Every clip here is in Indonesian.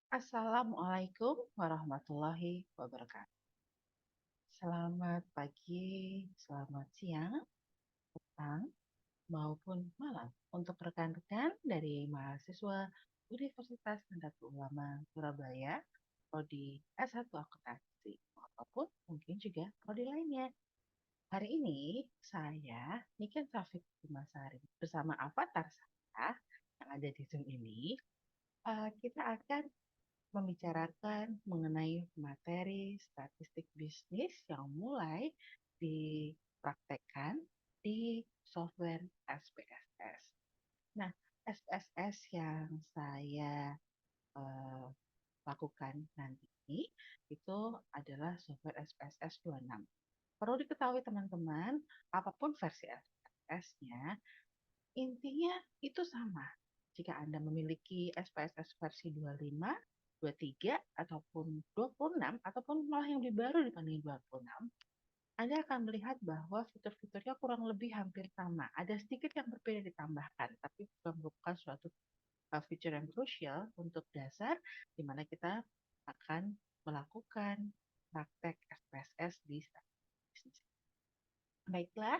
Assalamualaikum warahmatullahi wabarakatuh. Selamat pagi, selamat siang, petang, maupun malam untuk rekan-rekan dari mahasiswa Universitas Nahdlatul Ulama Surabaya, prodi S1 Akuntansi, ataupun mungkin juga prodi lainnya. Hari ini saya, Niken Safik Dimasari, bersama avatar saya yang ada di Zoom ini, kita akan membicarakan mengenai materi statistik bisnis yang mulai dipraktekkan di software SPSS. Nah, SPSS yang saya eh, lakukan nanti ini itu adalah software SPSS 26. Perlu diketahui teman-teman, apapun versi SPSS-nya, intinya itu sama. Jika Anda memiliki SPSS versi 25, 23, ataupun 26, ataupun malah yang lebih baru dibanding 26, Anda akan melihat bahwa fitur-fiturnya kurang lebih hampir sama. Ada sedikit yang berbeda ditambahkan, tapi bukan merupakan suatu fitur yang krusial untuk dasar di mana kita akan melakukan praktek SPSS di bisnis. Baiklah,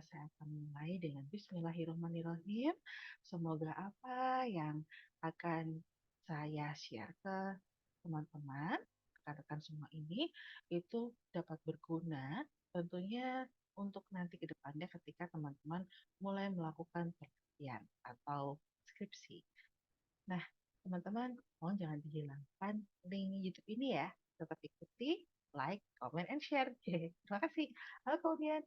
saya akan mulai dengan Bismillahirrahmanirrahim. Semoga apa yang akan saya share ke teman-teman, rekan-rekan semua ini, itu dapat berguna tentunya untuk nanti ke depannya ketika teman-teman mulai melakukan penelitian atau skripsi. Nah, teman-teman, mohon jangan dihilangkan link YouTube ini ya. Tetap ikuti, like, comment, and share. Terima kasih. Lalu kemudian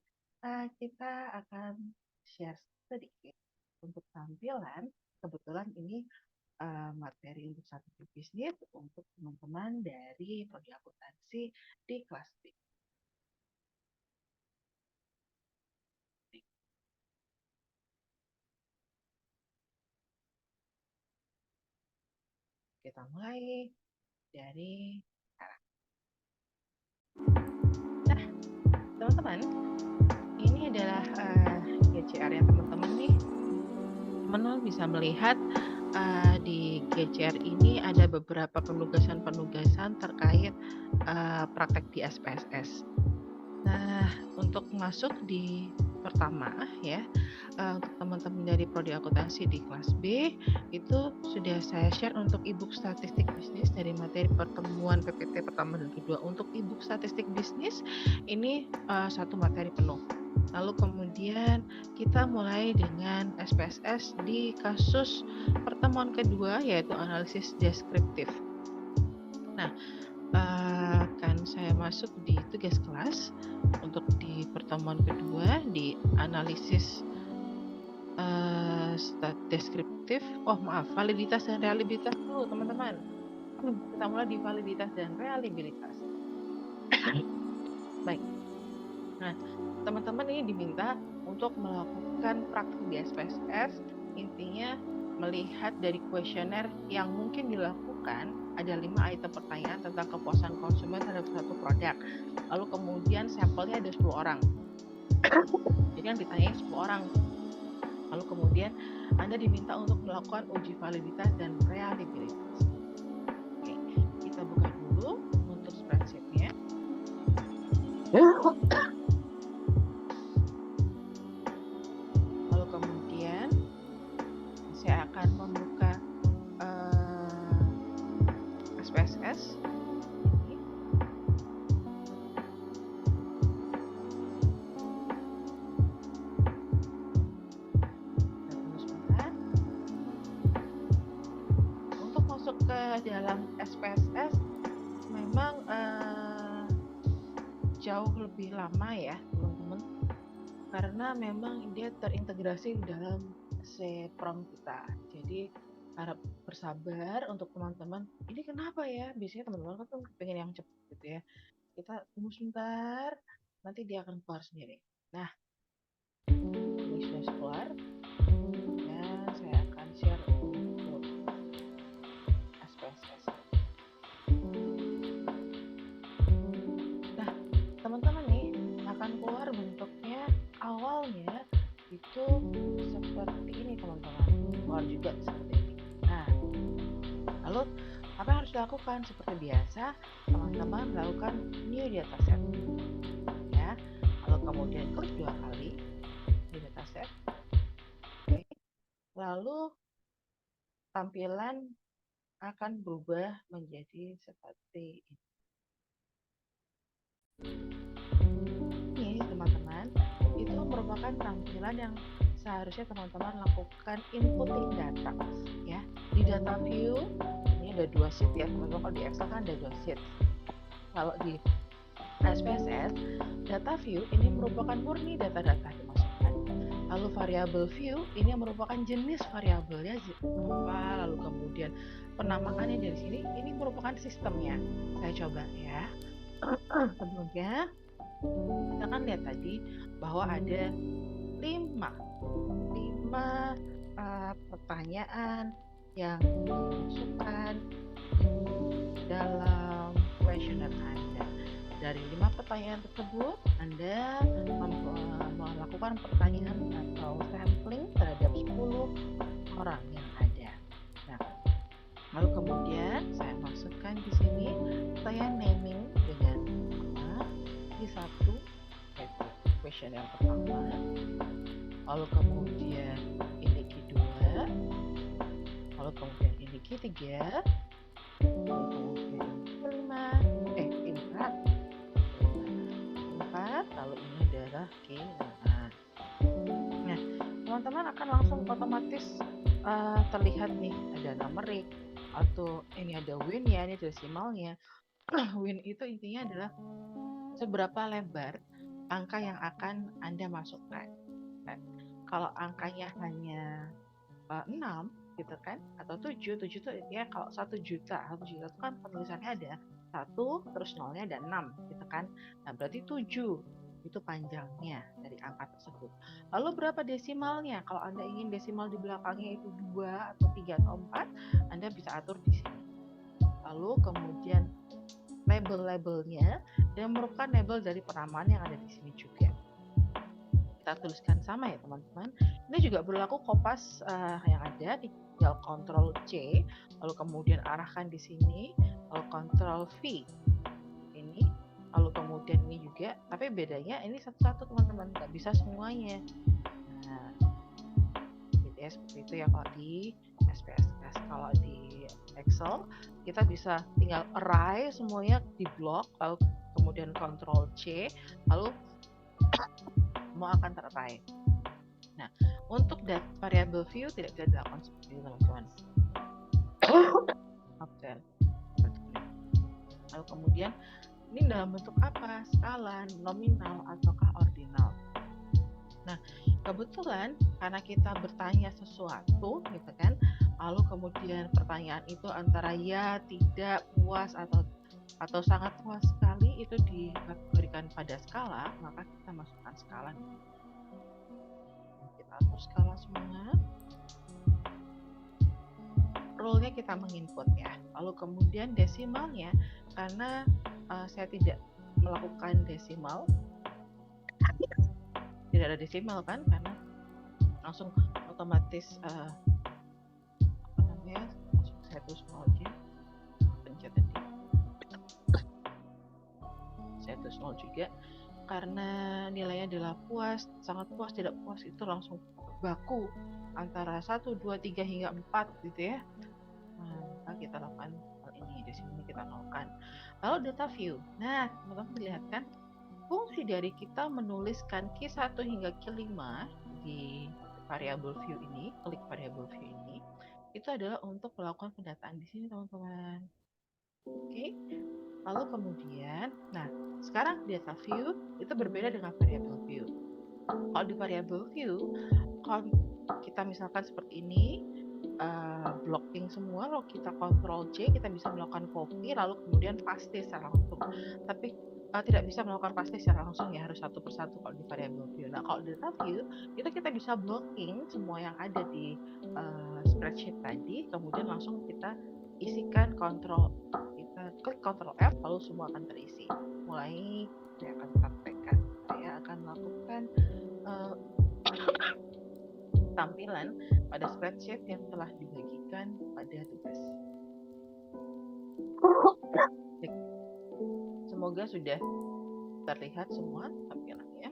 kita akan share sedikit untuk tampilan. Kebetulan ini materi untuk satu bisnis untuk teman-teman dari prodi akuntansi di kelas B. Kita mulai dari sekarang. Nah, teman-teman, ini adalah GCR yang teman-teman nih. Teman-teman bisa melihat di GCR ini ada beberapa penugasan-penugasan terkait praktek di SPSS. Nah, untuk masuk di pertama ya, untuk teman-teman dari prodi akuntansi di kelas B itu sudah saya share untuk e-book statistik bisnis dari materi pertemuan PPT pertama dan kedua. Untuk e-book statistik bisnis ini satu materi penuh. Lalu kemudian kita mulai dengan SPSS di kasus pertemuan kedua yaitu analisis deskriptif. Nah, akan saya masuk di tugas kelas untuk di pertemuan kedua di analisis deskriptif. Oh maaf, validitas dan reliabilitas dulu teman-teman. Kita mulai di validitas dan reliabilitas. Baik. Nah, teman-teman ini diminta untuk melakukan praktik di SPSS, intinya melihat dari kuesioner yang mungkin dilakukan, ada 5 item pertanyaan tentang kepuasan konsumen terhadap satu produk. Lalu kemudian sampelnya ada 10 orang. Jadi yang ditanyai 10 orang. Lalu kemudian Anda diminta untuk melakukan uji validitas dan reliabilitas. Oke, kita buka dulu untuk spreadsheet-nya. Lalu kemudian saya akan membuka SPSS. Untuk masuk ke dalam SPSS memang jauh lebih lama ya teman-teman, karena memang dia terintegrasi di dalam C-Prom kita. Jadi harap bersabar untuk teman-teman. Ini kenapa ya? Biasanya teman-teman kan pengen yang cepat gitu ya. Kita tunggu sebentar, nanti dia akan keluar sendiri. Nah, ini sudah keluar. Dan saya akan share untuk SPSS. Nah, teman-teman nih akan keluar bentuknya awalnya itu seperti ini teman-teman. Keluar juga seperti ini. Nah, lalu Apa yang harus dilakukan? Seperti biasa, teman-teman lakukan new dataset ya. Lalu kemudian klik 2 kali di dataset. Oke. Lalu tampilan akan berubah menjadi seperti ini, teman-teman. Itu merupakan tampilan yang seharusnya teman-teman lakukan inputting data ya. Di data view ini ada 2 sheet ya, teman-teman. Kalau di Excel kan ada 2 sheet. Kalau di SPSS, data view ini merupakan murni data-data dimasukkan. Lalu variabel view ini merupakan jenis variabelnya apa, lalu kemudian penamaannya dari sini, ini merupakan sistemnya. Saya coba ya. Sebelumnya kita kan lihat tadi bahwa ada 5 pertanyaan yang dimasukkan dalam kuesioner Anda. Dari 5 pertanyaan tersebut, Anda melakukan pertanyaan atau sampling terhadap 10 orang yang ada. Nah, lalu kemudian saya masukkan di sini, saya naming dengan di satu, yaitu question yang pertama. Lalu kemudian ini kedua. Lalu kemudian ini ketiga. Lalu kemudian kelima. Empat. Lalu ini adalah kelima. Nah, teman-teman akan langsung otomatis terlihat nih ada numerik atau ini ada win ya, ini desimalnya. Win itu intinya adalah seberapa lebar angka yang akan Anda masukkan. Nah, kalau angkanya hanya 6 gitu kan, atau 7 itu ya, kalau 1 juta itu kan penulisannya ada 1 terus nolnya ada 6 gitu kan. Nah, berarti 7 itu panjangnya dari angka tersebut. Lalu berapa desimalnya? Kalau Anda ingin desimal di belakangnya itu 2 atau 3 atau 4, Anda bisa atur di sini. Lalu kemudian label-labelnya dan merupakan label dari penamaan yang ada di sini juga. Kita tuliskan sama ya teman-teman. Ini juga berlaku kopas yang ada, tinggal Ctrl C, lalu kemudian arahkan di sini, lalu Ctrl V ini, lalu kemudian ini juga, tapi bedanya ini satu-satu teman-teman, nggak bisa semuanya. Nah, gitu ya, seperti itu ya kalau di SPSS. Kalau di Excel kita bisa tinggal array semuanya di blok, lalu kemudian Ctrl C, lalu semua akan terarray. Nah, untuk variable view tidak bisa dilakukan seperti itu teman-teman. Oke. Lalu kemudian ini dalam bentuk apa? Skala, nominal, ataukah ordinal? Nah, kebetulan karena kita bertanya sesuatu gitu kan, lalu kemudian pertanyaan itu antara ya, tidak, puas, atau sangat puas sekali, itu diberikan pada skala, maka kita masukkan skala. Kita atur skala semua. Rule-nya kita menginput ya. Lalu kemudian desimalnya, karena saya tidak melakukan desimal, tidak ada desimal kan, karena langsung otomatis langsung saya tulis nol aja, pencet tadi saya tulis nol juga, karena nilainya adalah puas, sangat puas, tidak puas, itu langsung baku antara 1, 2, 3 hingga 4 gitu ya. Nah, kita lakukan hal ini, di sini kita nolkan. Lalu data view. Nah, teman-teman lihat kan, fungsi dari kita menuliskan Q1 hingga Q5 di variable view ini, klik variable view ini, itu adalah untuk melakukan pendataan di sini teman-teman. Oke. Lalu kemudian, nah sekarang data view itu berbeda dengan variable view. Kalau di variable view, kalau kita misalkan seperti ini, blocking semua, lalu kita Ctrl C, kita bisa melakukan copy, lalu kemudian paste secara langsung. Tapi tidak bisa melakukan paste secara langsung ya, harus satu persatu kalau di variable view. Nah, kalau di data view, itu kita bisa blocking semua yang ada di spreadsheet tadi, kemudian langsung kita isikan kita klik Ctrl F, lalu semua akan terisi. Mulai saya akan praktekkan. Saya akan melakukan tampilan pada spreadsheet yang telah dibagikan pada tugas. Semoga sudah terlihat semua tampilannya.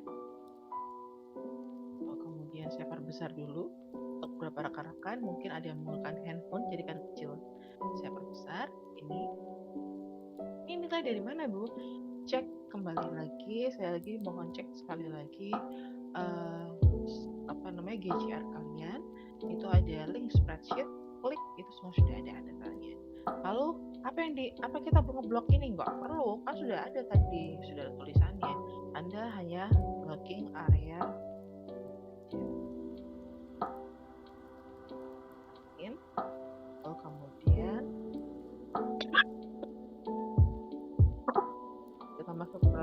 Kemudian saya perbesar dulu untuk beberapa rekan-rekan. Mungkin ada yang menggunakan handphone jadikan kecil. Saya perbesar. Ini nilai dari mana, Bu? Cek kembali lagi. Saya lagi mohon cek sekali lagi GCR kalian. Itu ada link spreadsheet, klik, itu semua sudah ada datanya. Lalu apa kita ngeblok ini? Nggak perlu, kan sudah ada tadi, sudah ada tulisannya. Anda hanya blocking area in, lalu kemudian kita masuk ke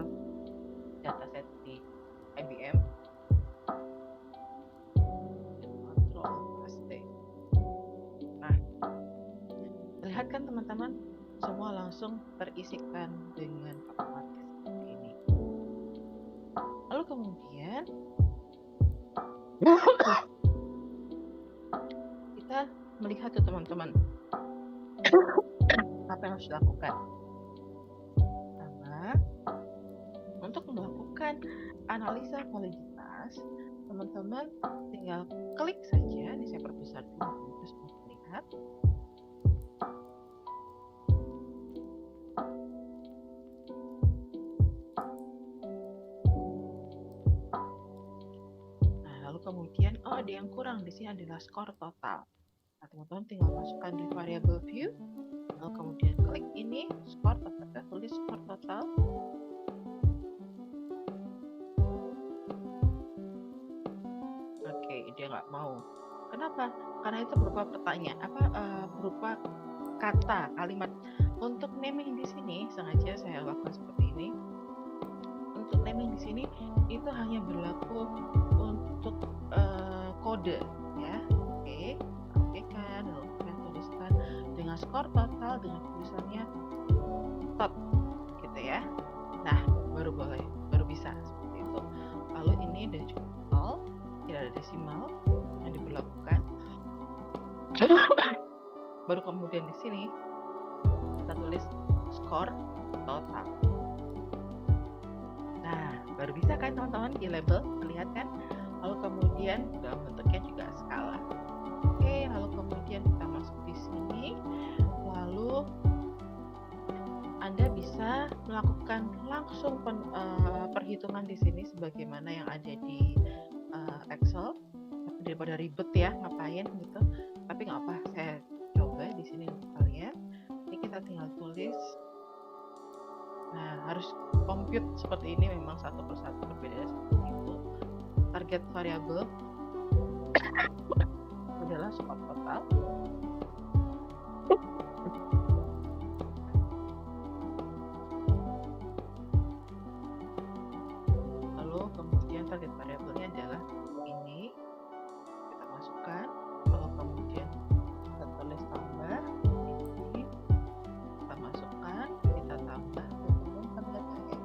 dataset di IBM, Ctrl plus T. Nah, lihat kan teman-teman, semua langsung terisikan dengan otomatis seperti ini. Lalu kemudian kita melihat tuh teman-teman, apa yang harus dilakukan. Pertama, untuk melakukan analisa validitas, teman-teman tinggal klik saja. Ini saya perbesar dulu terus melihat. Nah, lalu kemudian ada yang kurang di sini adalah skor total. Nah, teman-teman tinggal masukkan di variable view, lalu kemudian klik ini skor total, tulis skor total. Oke, dia nggak mau. Kenapa? Karena itu berupa pertanyaan, berupa kata, kalimat. Untuk naming di sini sengaja saya lakukan seperti ini. Untuk naming di sini itu hanya berlaku untuk kode, ya. Oke, kan, lalu kita tuliskan dengan skor total dengan tulisannya top, gitu ya. Nah, baru bisa seperti itu. Lalu ini udah cukup total, tidak ada desimal yang diberlakukan. Baru kemudian di sini kita tulis skor total. Nah, baru bisa kan teman-teman di label, terlihat kan? Lalu kemudian dalam bentuknya juga skala. Oke, lalu kemudian kita masuk di sini. Lalu Anda bisa melakukan langsung perhitungan di sini sebagaimana yang ada di Excel. Daripada ribet ya ngapain gitu, tapi nggak apa, saya coba di sini untuk kalian. Ini kita tinggal tulis. Nah, harus compute seperti ini, memang satu persatu berbeda seperti itu. Target variabel adalah skor total. Lalu kemudian target variabelnya adalah ini, kita masukkan. Lalu kemudian kita tulis tambah ini, kita masukkan, kita tambah, kemudian tanda tanya.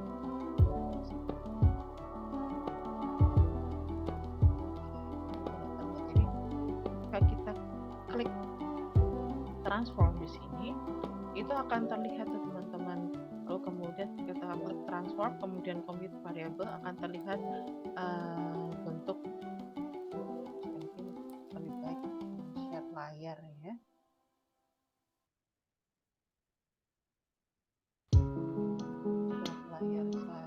Jadi jika kita klik transform di sini, itu akan terlihat teman-teman. Lalu kemudian kita klik transform, kemudian compute variable, akan terlihat bentuk. Mungkin lebih baik share layar ya. Share layar saya.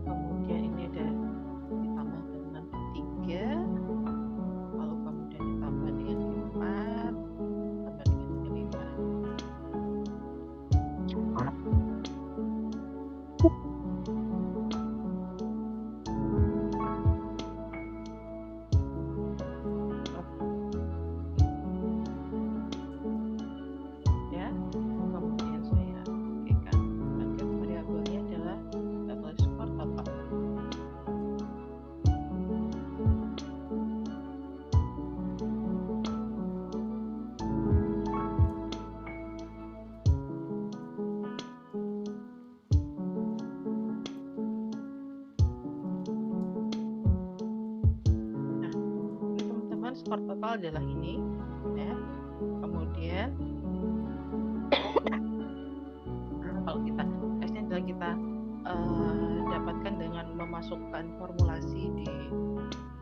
Kemudian ini ada skor total adalah ini, ya. Kemudian kalau kita S-nya adalah kita dapatkan dengan memasukkan formulasi di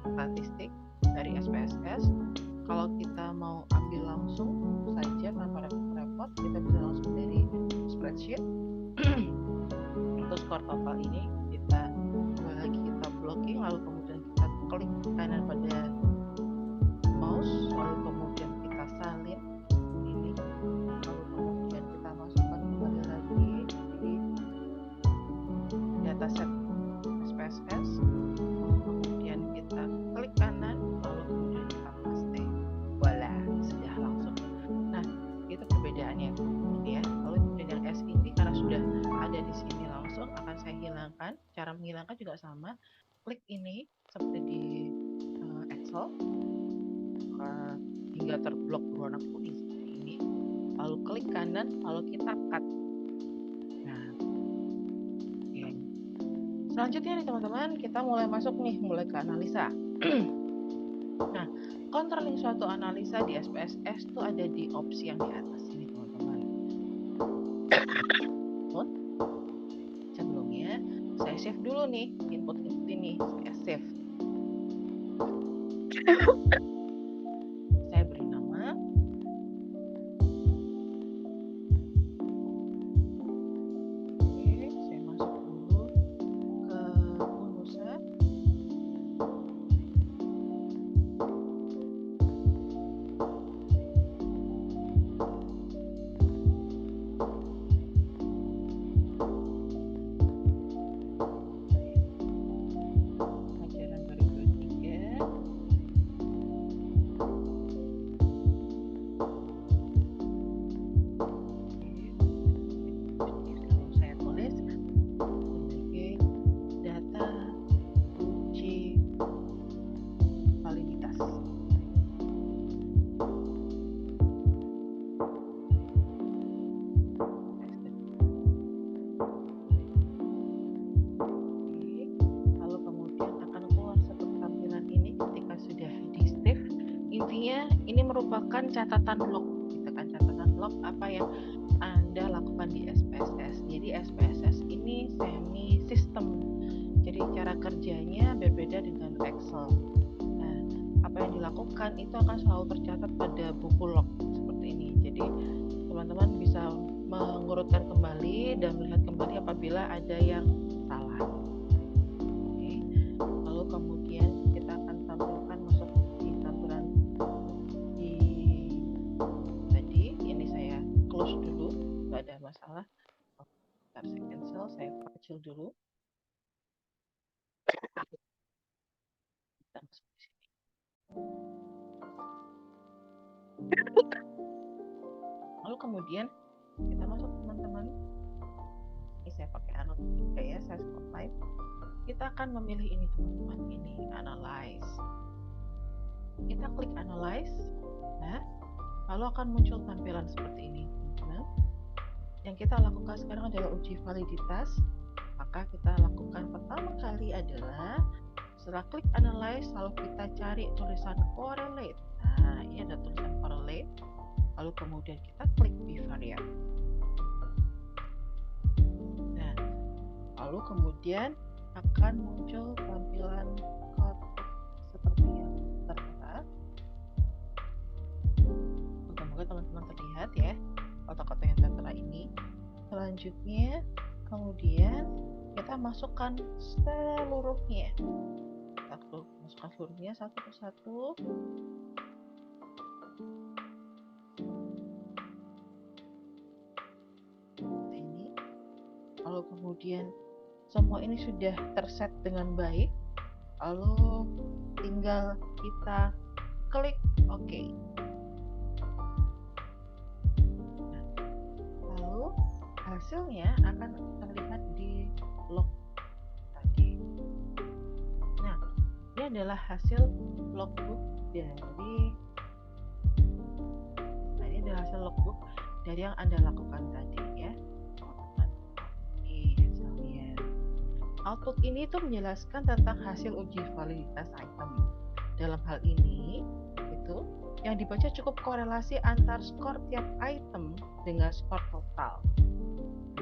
statistik dari SPSS. Kalau kita mau ambil langsung saja tanpa repot-repot, kita bisa langsung dari spreadsheet. Untuk skor total ini kita blocking, lalu kemudian kita klik kanan pada mouse, lalu kemudian kita salin ini, lalu kemudian kita masukkan kembali lagi di dataset SPSS, lalu kemudian kita klik kanan, lalu kemudian kita paste, voila, sudah langsung. Nah, itu perbedaannya ya. Lalu kemudian yang S ini karena sudah ada di sini langsung akan saya hilangkan. Cara menghilangkan juga sama, klik ini seperti di Excel hingga terblok berwarna kuning seperti ini, lalu klik kanan, lalu kita cut. Nah, okay. Selanjutnya nih teman-teman, kita mulai masuk nih, mulai ke analisa. Nah, controlling suatu analisa di SPSS itu ada di opsi yang di atas ini teman-teman. Sebelumnya saya save dulu nih input ini, saya save. Saya beri nama. Oke, saya masuk dulu ke Unusa. Pelajaran baru 23. Kalau saya tulis sebagai data uji validitas. Lalu kemudian akan keluar seperti tampilan ini ketika sudah di save. Intinya ini merupakan catatan log, gitu kan, catatan log apa yang Anda lakukan di SPSS. Jadi SPSS ini semi sistem. Jadi cara kerjanya berbeda dengan Excel. Nah, apa yang dilakukan itu akan selalu tercatat pada buku log seperti ini. Jadi teman-teman bisa mengurutkan kembali dan melihat kembali apabila ada yang salah. Oke. Lalu kemudian kita akan tampilkan masuk di tampilan di tadi. Ini saya close dulu, nggak ada masalah. Saya cancel, saya kecil dulu. Kita masuk di sini. Lalu kemudian kita masuk teman-teman. Ini saya pakai anot juga ya, saya spotlight. Kita akan memilih ini teman-teman, ini analyze. Kita klik analyze, nah, lalu akan muncul tampilan seperti ini teman-teman. Yang kita lakukan sekarang adalah uji validitas. Maka kita lakukan pertama kali adalah setelah klik analyze, lalu kita cari tulisan correlate. Nah, ini ada tulisan correlate. Lalu kemudian kita klik bivariate. Nah, lalu kemudian akan muncul tampilan kotak seperti yang tertera. Semoga teman-teman terlihat ya kotak-kotak yang tertera ini. Selanjutnya, kemudian kita masukkan seluruhnya. Kita masukkan seluruhnya satu persatu. Ini. Lalu kemudian semua ini sudah terset dengan baik. Lalu tinggal kita klik OK. Lalu hasilnya akan terlihat di log tadi. Nah, ini adalah hasil logbook dari yang Anda lakukan tadi ya. Output ini tuh menjelaskan tentang hasil uji validitas item. Dalam hal ini, itu itu yang dibaca cukup korelasi antar skor tiap item dengan skor total.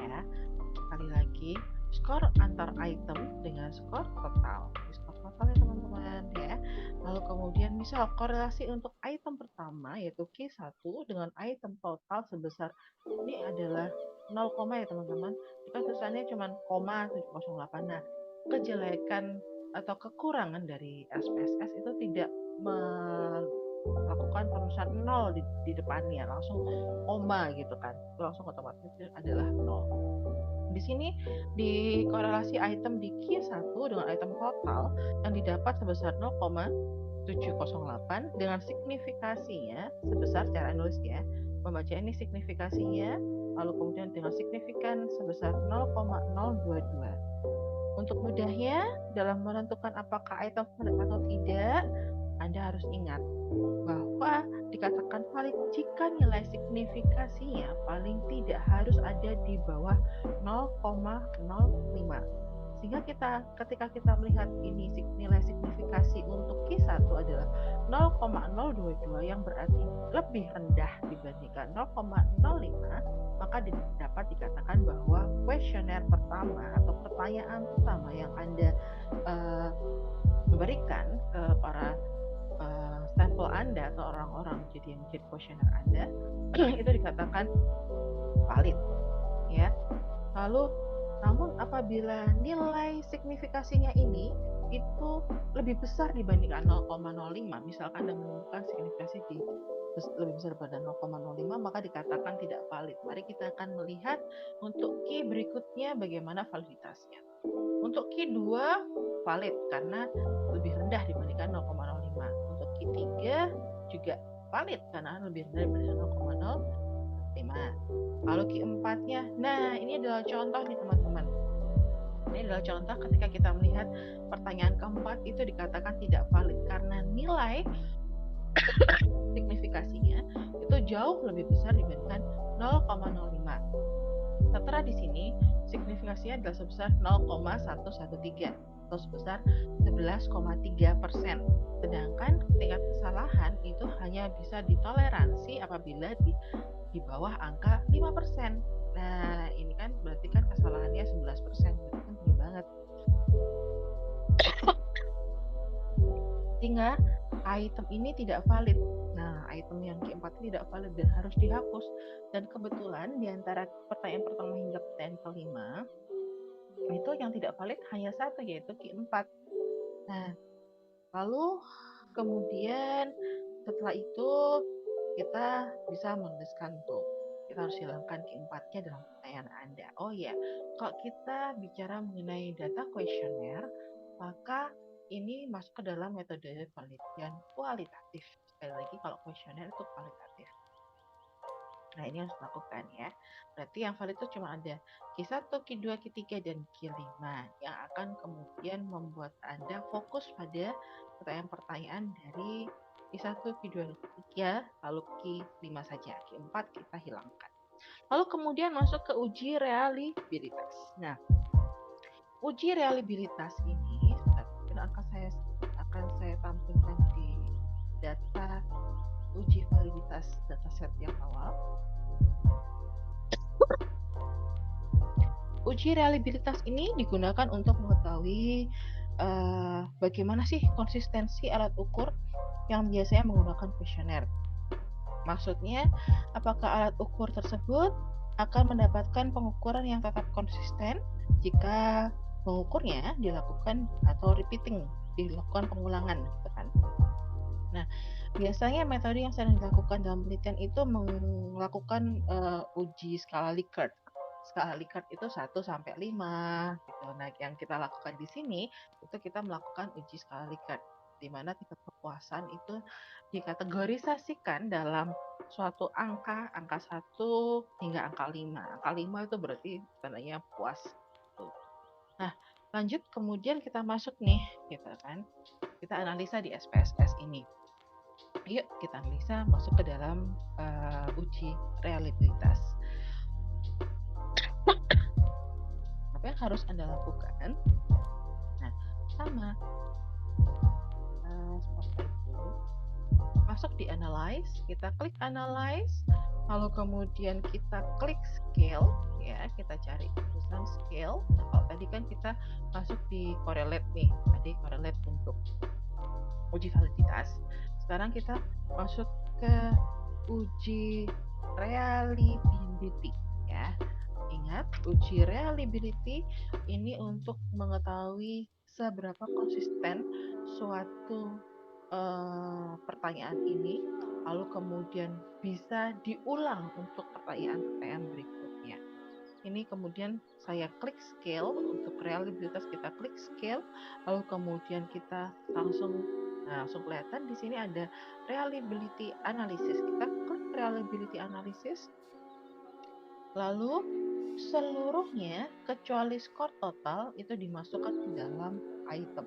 Ya, sekali lagi, skor antar item dengan skor total. Skor total ya teman-teman ya. Lalu kemudian misal korelasi untuk item pertama yaitu Q1 dengan item total sebesar, ini adalah 0, ya teman-teman. Jika tulisannya cuma 708. Nah, kejelekan atau kekurangan dari SPSS itu tidak melakukan penulisan 0 di depannya, langsung koma gitu kan, langsung otomatis adalah 0. Di sini di korelasi item di Q1 dengan item total yang didapat sebesar 0,708 dengan signifikasinya sebesar, cara nulisnya membaca ini signifikasinya, lalu kemudian dengan signifikan sebesar 0,022. Untuk mudahnya dalam menentukan apakah item valid atau tidak, Anda harus ingat bahwa dikatakan valid jika nilai signifikasinya paling tidak harus ada di bawah 0,05. Sehingga ketika kita melihat ini nilai signifikasi untuk Q1 adalah 0,022 yang berarti lebih rendah dibandingkan 0,05, maka dapat dikatakan bahwa kuesioner pertama atau pertanyaan pertama yang Anda berikan ke para sampel Anda atau orang-orang yang menjadi kuesioner Anda itu dikatakan valid ya. Lalu namun apabila nilai signifikasinya ini itu lebih besar dibandingkan 0,05, misalkan Anda menemukan signifikasi lebih besar pada 0,05, maka dikatakan tidak valid. Mari kita akan melihat untuk Q berikutnya bagaimana validitasnya. Untuk Q2 valid karena lebih rendah dibandingkan 0,05. Untuk Q3 juga valid karena lebih rendah dibandingkan 0,05. Lalu Q4-nya, nah ini adalah contoh nih teman-teman. Ini adalah contoh ketika kita melihat pertanyaan keempat itu dikatakan tidak valid karena nilai signifikasinya itu jauh lebih besar dibandingkan 0,05. Setelah di sini signifikasinya adalah sebesar 0,113 atau sebesar 11,3%. Sedangkan tingkat kesalahan itu hanya bisa ditoleransi apabila di bawah angka 5%. Nah, ini kan berarti kan kesalahannya 11%. Berarti kan tinggi banget. Sehingga item ini tidak valid. Nah, item yang Q4 ini tidak valid dan harus dihapus. Dan kebetulan di antara pertanyaan pertama hingga pertanyaan kelima, itu yang tidak valid hanya satu, yaitu Q4. Nah, lalu kemudian setelah itu kita bisa menuliskan tuh. Kita harus hilangkan Q4-nya dalam pertanyaan Anda. Oh ya, kalau kita bicara mengenai data kuesioner, maka ini masuk ke dalam metode penelitian kualitatif. Sekali lagi, kalau kuesioner itu kualitatif. Nah, ini harus dilakukan ya. Berarti yang valid itu cuma ada Q1, Q2, Q3, dan Q5 yang akan kemudian membuat Anda fokus pada pertanyaan-pertanyaan dari Q1, Q2, Q3, lalu Q5 saja. Q4 kita hilangkan. Lalu kemudian masuk ke uji reliabilitas. Nah, uji reliabilitas ini akan saya tampilkan di data uji validitas dataset yang awal. Uji reliabilitas ini digunakan untuk mengetahui bagaimana sih konsistensi alat ukur yang biasanya menggunakan kuesioner. Maksudnya, apakah alat ukur tersebut akan mendapatkan pengukuran yang tetap konsisten jika pengukurnya dilakukan atau dilakukan pengulangan, gitu kan. Nah, biasanya metode yang sering dilakukan dalam penelitian itu melakukan uji skala Likert. Skala Likert itu 1 sampai 5 gitu. Nah, yang kita lakukan di sini itu kita melakukan uji skala Likert, di mana tingkat kepuasan itu dikategorisasikan dalam suatu angka 1 hingga angka 5. Angka 5 itu berarti tandanya puas. Nah, lanjut kemudian kita masuk nih, gitu kan. Kita analisa di SPSS ini. Yuk kita analisa masuk ke dalam uji reliabilitas. Apa yang harus Anda lakukan? Nah, sama seperti itu. masuk di analyze, kita klik analyze, lalu kemudian kita klik scale, ya kita cari tulisan scale. Nah, kalau tadi kan kita masuk di correlate nih, tadi correlate untuk uji validitas. Sekarang kita masuk ke uji reliability, ya. Ingat, uji reliability ini untuk mengetahui seberapa konsisten suatu pertanyaan ini, lalu kemudian bisa diulang untuk pertanyaan-pertanyaan berikutnya. Ini kemudian saya klik scale, untuk reliabilitas kita klik scale, lalu kemudian kita langsung kelihatan di sini ada reliability analysis. Kita klik reliability analysis, lalu seluruhnya kecuali skor total itu dimasukkan ke dalam item.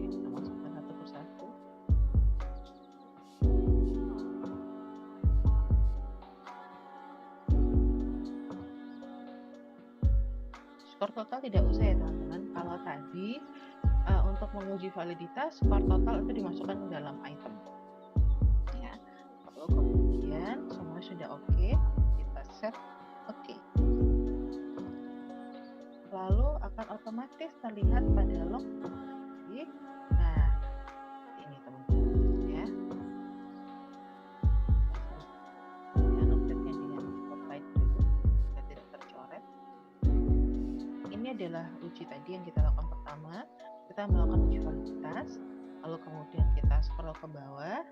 Kita masukkan satu persatu. Skor total tidak usah ya teman-teman. Kalau tadi untuk menguji validitas, skor total itu dimasukkan ke dalam item. Ya. Lalu kemudian semua sudah oke, kita set oke. Lalu akan otomatis terlihat pada log. Nah, ini teman-teman ya. Yang update-nya dengan spotlight dulu, sudah tidak tercoret. Ini adalah uji tadi yang kita lakukan pertama. Kita melakukan uji validitas, lalu kemudian kita scroll ke bawah.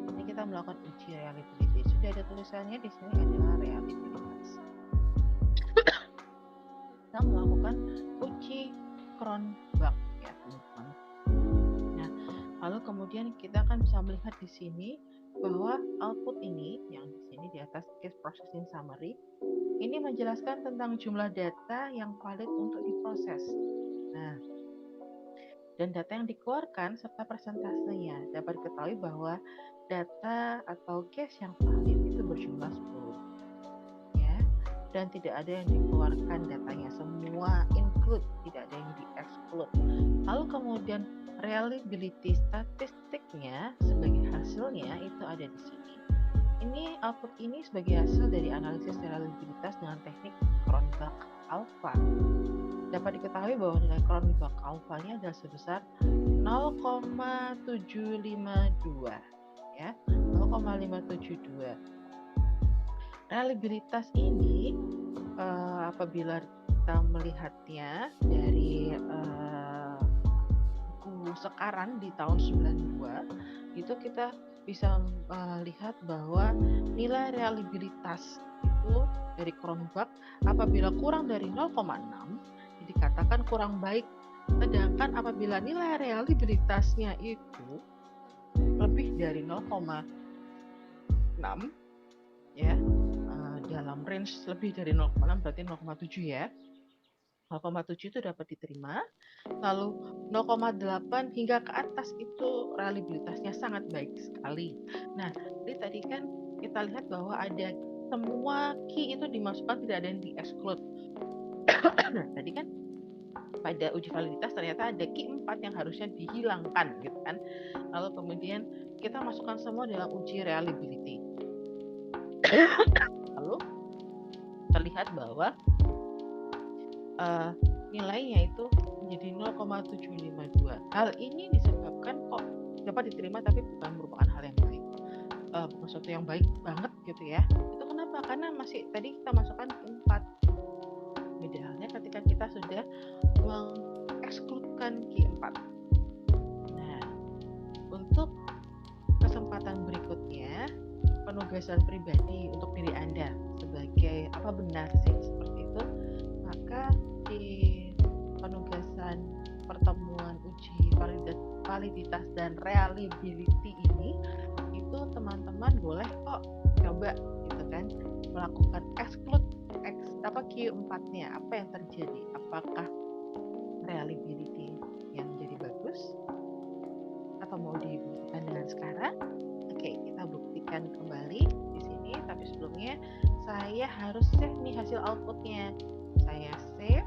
Ini kita melakukan uji reliability. Sudah ada tulisannya di sini adalah reliabilitas. Kita melakukan uji Cronbach ya teman-teman. Nah, lalu kemudian kita akan bisa melihat di sini bahwa output ini yang di sini di atas case processing summary ini menjelaskan tentang jumlah data yang valid untuk diproses. Nah, dan data yang dikeluarkan serta persentasenya. Dapat diketahui bahwa data atau case yang valid itu berjumlah 10. Ya, dan tidak ada yang dikeluarkan datanya, semua include, tidak ada yang di-exclude. Lalu kemudian reliability statistiknya sebagai hasilnya itu ada di sini. Ini output ini sebagai hasil dari analisis reliabilitas dengan teknik Cronbach alpha. Dapat diketahui bahwa nilai Cronbach alpha-nya adalah sebesar 0,752 ya, 0,572. Reliabilitas ini apabila kita melihatnya dari buku Sekaran di tahun 92 itu kita bisa lihat bahwa nilai reliabilitas itu dari Cronbach apabila kurang dari 0,6 dikatakan kurang baik, sedangkan apabila nilai reliabilitasnya itu lebih dari 0,6 ya, dalam range lebih dari 0,6 berarti 0,7 ya, 0,7 itu dapat diterima. Lalu 0,8 hingga ke atas itu reliabilitasnya sangat baik sekali. Nah, jadi tadi kan kita lihat bahwa ada semua key itu dimasukkan, tidak ada yang di-exclude. Nah, tadi kan pada uji validitas ternyata ada key 4 yang harusnya dihilangkan gitu kan. Lalu kemudian kita masukkan semua dalam uji reliability. Lalu terlihat bahwa nilainya itu menjadi 0,752. Hal ini disebabkan kok dapat diterima tapi bukan merupakan hal yang baik, bukan sesuatu yang baik banget gitu ya. Itu kenapa? Karena masih tadi kita masukkan 4. Beda halnya ketika kita sudah mengekskludkan key 4. Nah, untuk kesempatan berikutnya, penugasan pribadi untuk diri Anda sebagai apa benar sih seperti itu, maka di penugasan pertemuan uji validitas dan reliability ini itu teman-teman boleh kok coba gitu kan melakukan exclude Q4-nya, apa yang terjadi, apakah reliability yang jadi bagus atau mau dibuktikan dengan sekarang. Oke, kita buktikan kembali di sini, tapi sebelumnya saya harus save nih hasil outputnya. Saya save,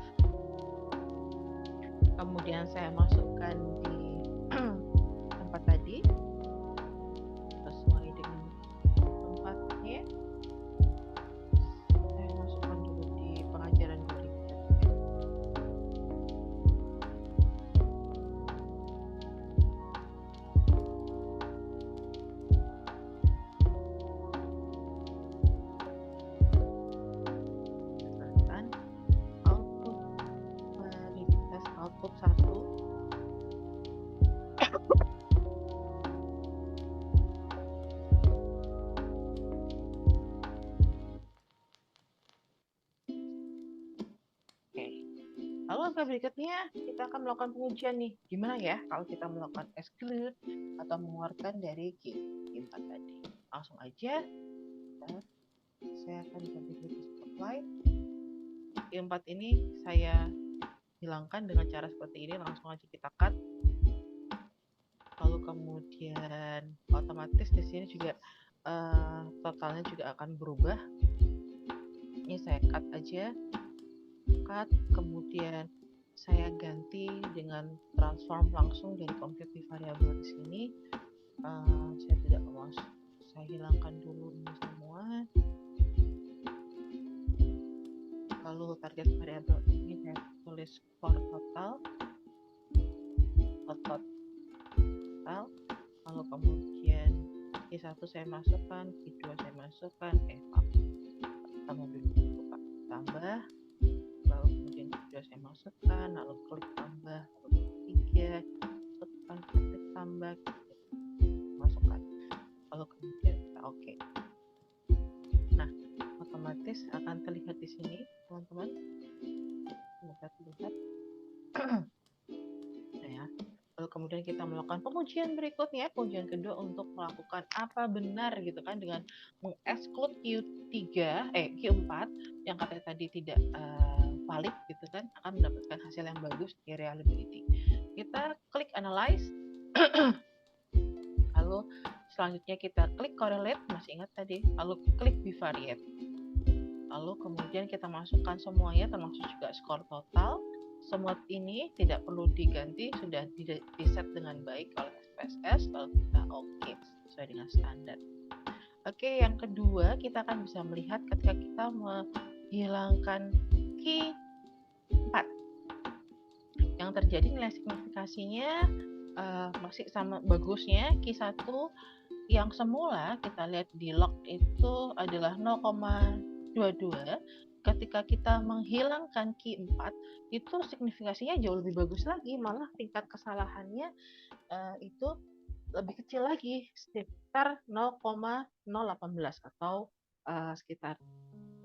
kemudian saya masukkan di cukup 1. Oke. Lalu langkah berikutnya kita akan melakukan pengujian nih. Gimana ya kalau kita melakukan exclude atau mengeluarkan dari Q4 tadi. Langsung aja. Saya akan ganti ke spotlight. Q4 ini saya hilangkan dengan cara seperti ini. Langsung aja kita cut. Lalu kemudian otomatis di sini juga totalnya juga akan berubah. Ini saya cut aja. Cut, kemudian saya ganti dengan transform langsung dari complete variable di sini. Saya tidak mau, saya hilangkan dulu ini semua. Lalu target variable ini saya tulis for total, lalu kemudian Q1 saya masukkan, Q2 saya masukkan, tambah dulu, tambah, lalu kemudian Q2 saya masukkan, lalu klik tambah, lalu ketiga masukkan, klik tambah, masukkan, lalu kemudian kita oke. Nah, otomatis akan terlihat di sini, teman-teman. Semoga terlihat. Nah, ya. Lalu kemudian kita melakukan pengujian berikutnya, pengujian kedua untuk melakukan apa benar gitu kan dengan meng-exclude Q4 yang katanya tadi tidak valid gitu kan, akan mendapatkan hasil yang bagus di reliability. Kita klik analyze. Lalu selanjutnya kita klik correlate, masih ingat tadi, lalu klik bivariate. Lalu kemudian kita masukkan semuanya termasuk juga skor total. Semua ini tidak perlu diganti, sudah di-set dengan baik oleh SPSS, lalu kita oke sesuai dengan standar. Oke, yang kedua kita akan bisa melihat ketika kita menghilangkan Q4. Yang terjadi nilai signifikasinya masih sama bagusnya. Q1 yang semula kita lihat di log itu adalah 0,22. Ketika kita menghilangkan Q4 itu signifikasinya jauh lebih bagus lagi, malah tingkat kesalahannya itu lebih kecil lagi, sekitar 0,018 atau sekitar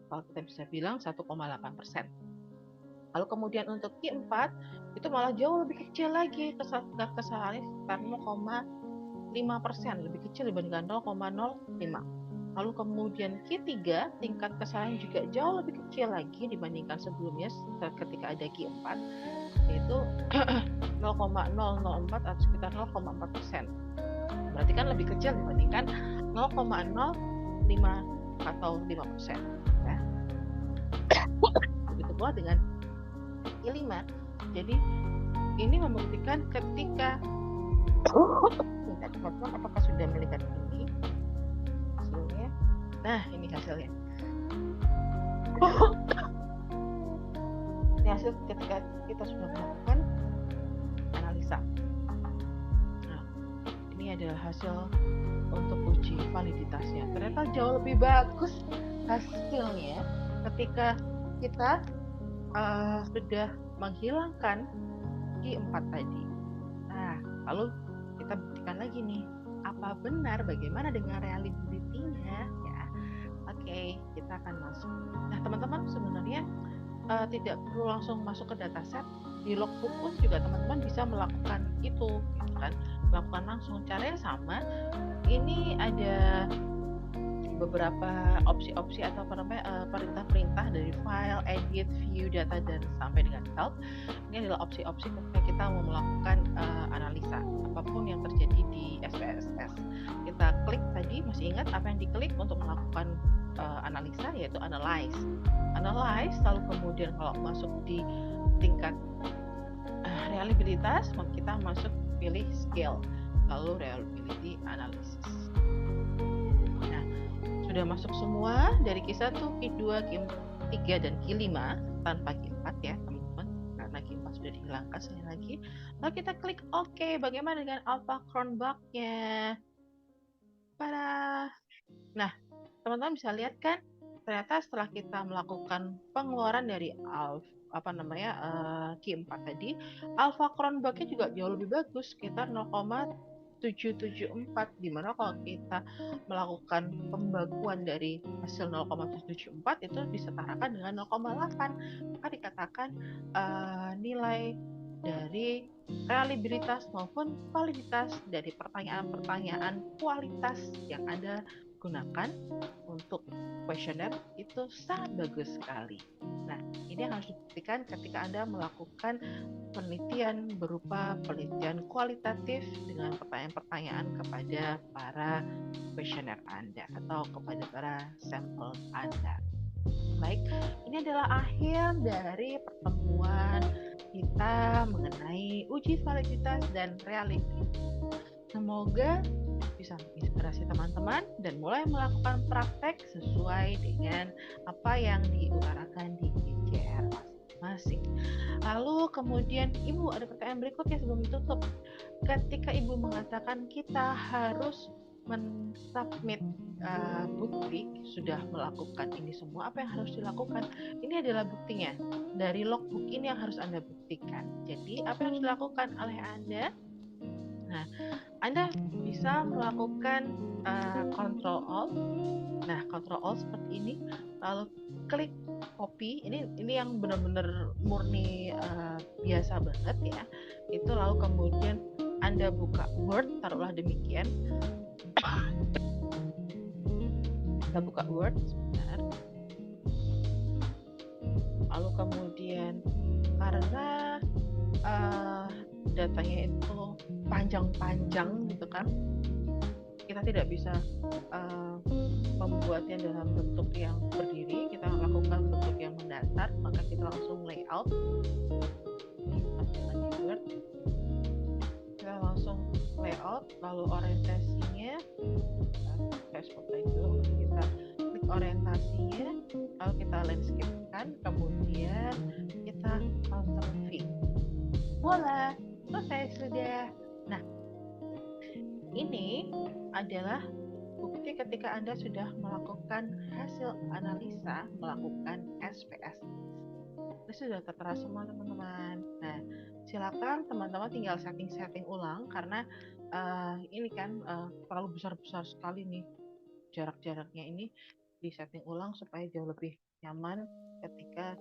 kalau kita bisa bilang 1,8%. Lalu kemudian untuk Q4 itu malah jauh lebih kecil lagi, tingkat kesalahannya sekitar 0,5%, lebih kecil dibandingkan 0,05. Lalu kemudian Q3 tingkat kesalahan juga jauh lebih kecil lagi dibandingkan sebelumnya ketika ada Q4, yaitu 0,004 atau sekitar 0,4%. Berarti kan lebih kecil dibandingkan 0,05 atau 5%. Ya. Begitu pula dengan Q5. Jadi ini membuktikan ketika teman-teman apakah sudah melihat ini hasilnya. Nah, ini hasilnya. Ini hasil ketika kita sudah melakukan analisa. Nah, ini adalah hasil untuk uji validitasnya. Ternyata jauh lebih bagus hasilnya ketika kita sudah menghilangkan Q4 tadi. Nah, lalu kita buktikan lagi nih, apa benar, bagaimana dengan reliability-nya ya. Oke, kita akan masuk. Nah, teman-teman sebenarnya tidak perlu langsung masuk ke dataset. Di logbook pun juga teman-teman bisa melakukan itu gitu kan. Melakukan langsung, caranya sama. Ini ada beberapa opsi-opsi atau perintah-perintah dari file, edit, view, data, dan sampai dengan help. Ini adalah opsi-opsi ketika kita mau melakukan analisa apapun yang terjadi di SPSS. Kita klik tadi, masih ingat apa yang diklik untuk melakukan analisa, yaitu analyze. Analyze, lalu kemudian kalau masuk di tingkat reliabilitas, maka kita masuk pilih scale, lalu reliability analysis. Nah, sudah masuk semua dari Q1, Q2, Q3, dan Q5 tanpa Q4 ya teman-teman, karena Q4 sudah dihilangkan sekali lagi. Lalu kita klik OK. Bagaimana dengan alpha Cronbach-nya? Pada. Nah, teman-teman bisa lihat kan, ternyata setelah kita melakukan pengeluaran dari Q4 tadi, alpha Cronbachnya juga jauh lebih bagus, sekitar 0,774, dimana kalau kita melakukan pembaguan dari hasil 0,774 itu disetarakan dengan 0,8, maka dikatakan nilai dari reliabilitas maupun validitas dari pertanyaan-pertanyaan kualitas yang Anda gunakan untuk kuesioner itu sangat bagus sekali. Nah, ini yang harus dibuktikan ketika Anda melakukan penelitian berupa penelitian kualitatif dengan pertanyaan-pertanyaan kepada para kuesioner Anda atau kepada para sampel Anda. Baik, ini adalah akhir dari pertemuan kita mengenai uji validitas dan realitas. Semoga bisa menginspirasi teman-teman dan mulai melakukan praktek sesuai dengan apa yang diutarakan di KJR masing-masing. Lalu kemudian Ibu ada pertanyaan berikutnya sebelum ditutup. Ketika Ibu mengatakan kita harus mensubmit bukti sudah melakukan ini semua, apa yang harus dilakukan? Ini adalah buktinya. Dari logbook ini yang harus Anda buktikan. Jadi apa yang harus dilakukan oleh Anda? Nah, Anda bisa melakukan Ctrl Alt. Nah, Ctrl Alt seperti ini, lalu klik copy. Ini yang benar-benar murni biasa banget ya. Itu lalu kemudian Anda buka Word, taruhlah demikian. Kita buka Word sebentar. Lalu kemudian karena datanya itu panjang-panjang gitu kan, kita tidak bisa membuatnya dalam bentuk yang berdiri, kita lakukan bentuk yang mendatar, maka kita langsung layout. Kita langsung layout, lalu orientasinya kita klik orientasinya, lalu kita landscape-kan, kemudian kita Ctrl V. Voila, selesai sudah. Nah, ini adalah bukti ketika Anda sudah melakukan hasil analisa, melakukan SPS. Ini sudah tertera semua teman-teman. Nah, silakan teman-teman tinggal setting ulang karena ini kan terlalu besar-besar sekali nih jarak-jaraknya, ini disetting ulang supaya jauh lebih nyaman ketika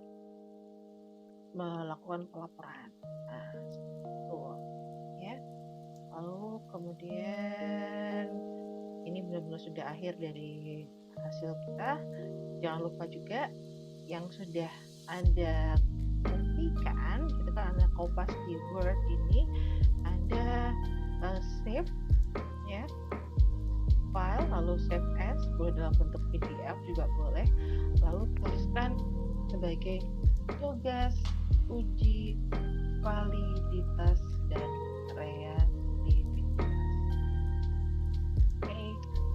melakukan pelaporan. Nah, itu ya. Lalu kemudian ini benar-benar sudah akhir dari hasil kita. Jangan lupa juga yang sudah Anda buktikan, gitu kan, Anda kopas di Word ini, Anda save ya file, lalu save as, boleh dalam bentuk PDF juga boleh, lalu tuliskan sebagai tugas uji validitas dan reliabilitas. Oke,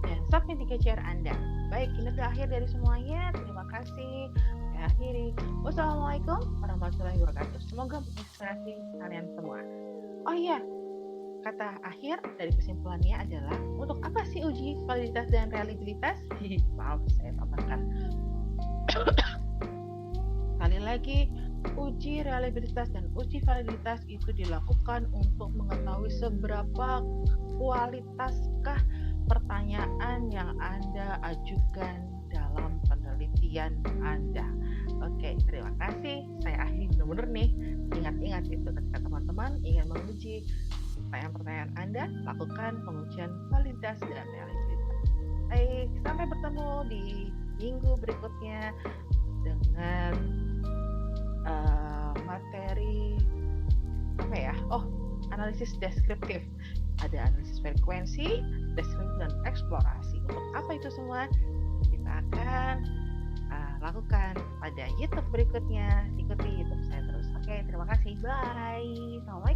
dan submit di KJR Anda. Baik, ini adalah akhir dari semuanya. Terima kasih. Saya akhiri. Wassalamualaikum warahmatullahi wabarakatuh. Semoga menginspirasi kalian semua. Oh iya, kata akhir dari kesimpulannya adalah, untuk apa sih uji validitas dan reliabilitas? Maaf, saya tambahkan. Sekali lagi, uji reliabilitas dan uji validitas itu dilakukan untuk mengetahui seberapa kualitaskah pertanyaan yang Anda ajukan dalam penelitian Anda. Oke, terima kasih. Saya akhiri benar-benar nih. Ingat-ingat itu ketika teman-teman ingin menguji pertanyaan-pertanyaan Anda, lakukan pengujian validitas dan reliabilitas. Baik, sampai bertemu di minggu berikutnya dengan materi apa ya? Oh, analisis deskriptif. Ada analisis frekuensi, deskriptif, dan eksplorasi. Untuk apa itu semua? Kita akan lakukan pada YouTube berikutnya. Ikuti YouTube saya terus. Oke, terima kasih. Bye. Assalamualaikum.